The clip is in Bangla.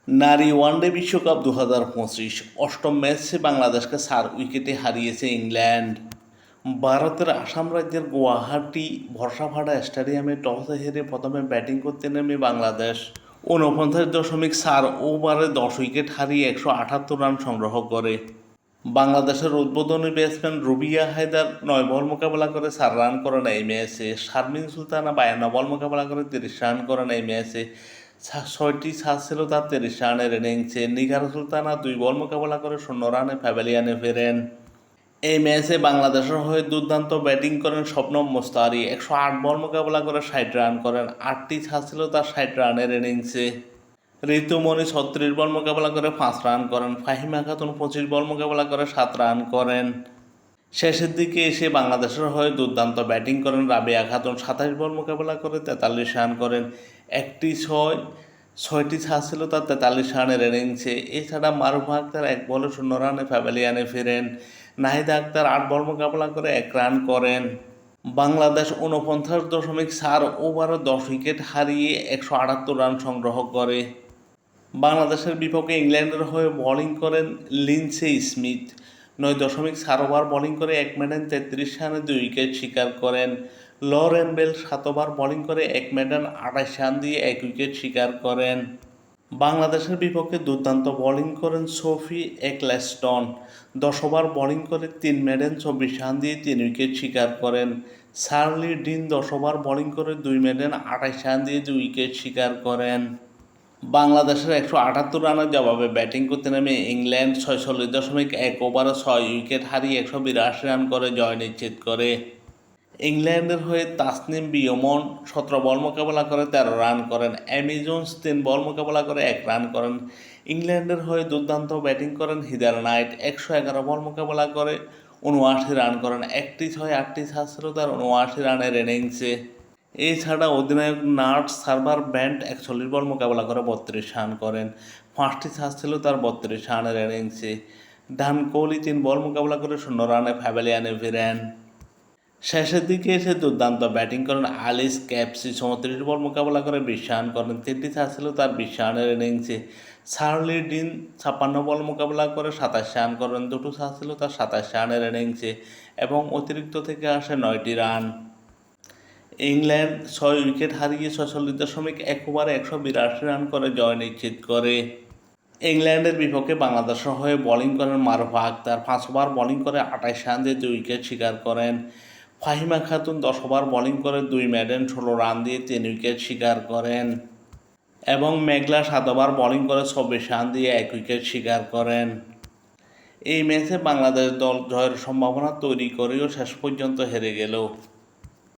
নারী ওয়ানডে বিশ্বকাপ 2025 অষ্টম ম্যাচে বাংলাদেশকে 4 উইকেটে হারিয়েছে ইংল্যান্ড। ভারতের আসাম রাজ্যের গুয়াহাটি ভরসাপাড়া স্টেডিয়ামে টসে হেরে প্রথমে ব্যাটিং করতে নেমে বাংলাদেশ 49.4 ওভারে 10 উইকেট হারিয়ে 178 রান সংগ্রহ করে। বাংলাদেশের উদ্বোধনী ব্যাটসম্যান রুবিয়া হায়দার 9 বল মোকাবেলা করে 4 রান করেন এই ম্যাচে। শারমিন সুলতানা 52 বল মোকাবেলা করে 30 রান করেন এই ম্যাচে। 6টি ছাড় ছিল তার 30 রানের ইনিংসে। নিগার সুলতানা 2 বল মোকাবেলা করে 0 রানে প্যাভিলিয়নে ফেরেন। এই ম্যাচে বাংলাদেশের হয়ে দুর্দান্ত ব্যাটিং করেন শবনম মুস্তারি। 108 বল মোকাবেলা করে 60 রান করেন। 8টি ছাড় ছিল তার 60 রানের ইনিংসে। ঋতুমণি 36 বল মোকাবেলা করে 5 রান করেন। ফাহিমা খাতুন 25 বল মোকাবেলা করে 7 রান করেন। শেষের দিকে এসে বাংলাদেশের হয়ে দুর্দান্ত ব্যাটিং করেন রাবেয়া খাতুন। 27 বল মোকাবেলা করে 43 রান করেন। 6টি ছাড় ছিল তার 43 রানের ইনিংসে। এছাড়া মারুফা আক্তার 1 বলে 0 রানে প্যাভিলিয়নে ফেরেন। নাহিদা আক্তার 8 বল মোকাবেলা করে 1 রান করেন। বাংলাদেশ 49.4 ওভারে 10 উইকেট হারিয়ে 178 রান সংগ্রহ করে। বাংলাদেশের বিপক্ষে ইংল্যান্ডের হয়ে বোলিং করেন লিন্ডসে স্মিথ। 9.4 ওভার বোলিং করে 1 মেডেন 33 রানে 2 উইকেট শিকার করেন। লরেন বেল 7 ওভার বোলিং করে 1 মেডেন 28 রান দিয়ে 1 উইকেট শিকার করেন। বাংলাদেশের বিপক্ষে দুর্দান্ত বোলিং করেন সোফি এক্লেস্টন। 10 ওভার বোলিং করে 3 মেডেন 24 রান দিয়ে 3 উইকেট শিকার করেন। চার্লি ডিন 10 ওভার বোলিং করে 2 মেডেন 28 রান দিয়ে 2 উইকেট শিকার করেন। বাংলাদেশের 178 রানের জবাবে ব্যাটিং করতে নেমে ইংল্যান্ড 46.1 ওভারে 6 উইকেট হারিয়ে 182 রান করে জয় নিশ্চিত করে। ইংল্যান্ডের হয়ে তাসনিম বিয়মন 17 বল মোকাবেলা করে 13 রান করেন। এমি জোন্স 3 বল মোকাবেলা করে 1 রান করেন। ইংল্যান্ডের হয়ে দুর্দান্ত ব্যাটিং করেন হিদার নাইট। 111 বল মোকাবেলা করে 79 রান করেন। 1টি 8টি ছাড় ছিল তার 79 রানের ইনিংসে। এছাড়া অধিনায়ক নাট সার্ভার ব্যান্ড 41 বল মোকাবেলা করে 32 রান করেন। 5টি ছাড় ছিল তার 32 রানের ইনিংসে। ডান কোহলি 3 বল মোকাবেলা করে 0 রানে প্যাভিলিয়নে ফিরেন। শেষের দিকে এসে দুর্দান্ত ব্যাটিং করেন আলিস ক্যাপসি। 34 বল মোকাবেলা করে 20 রান করেন। 3টি ছাড় ছিল তার 20 রানের ইনিংসে। চার্লি ডিন 56 বল মোকাবেলা করে 27 রান করেন। 2টো ছাড় ছিল তার 27 রানের ইনিংসে এবং অতিরিক্ত থেকে আসে 9টি রান। ইংল্যান্ড 6 উইকেট হারিয়ে 46.1 ওভারে 182 রান করে জয় নিশ্চিত করে। ইংল্যান্ডের বিপক্ষে বাংলাদেশের হয়ে বোলিং করেন মারুফা আক্তার। 5 ওভার বোলিং করে 28 রান দিয়ে 2 উইকেট শিকার করেন। ফাহিমা খাতুন 10 ওভার বোলিং করে 2 মেডেন 16 রান দিয়ে 3 উইকেট শিকার করেন এবং মেঘলা 7 ওভার বোলিং করে 24 রান দিয়ে 1 উইকেট শিকার করেন। এই ম্যাচে বাংলাদেশ দল জয়ের সম্ভাবনা তৈরি করেও শেষ পর্যন্ত হেরে গেল।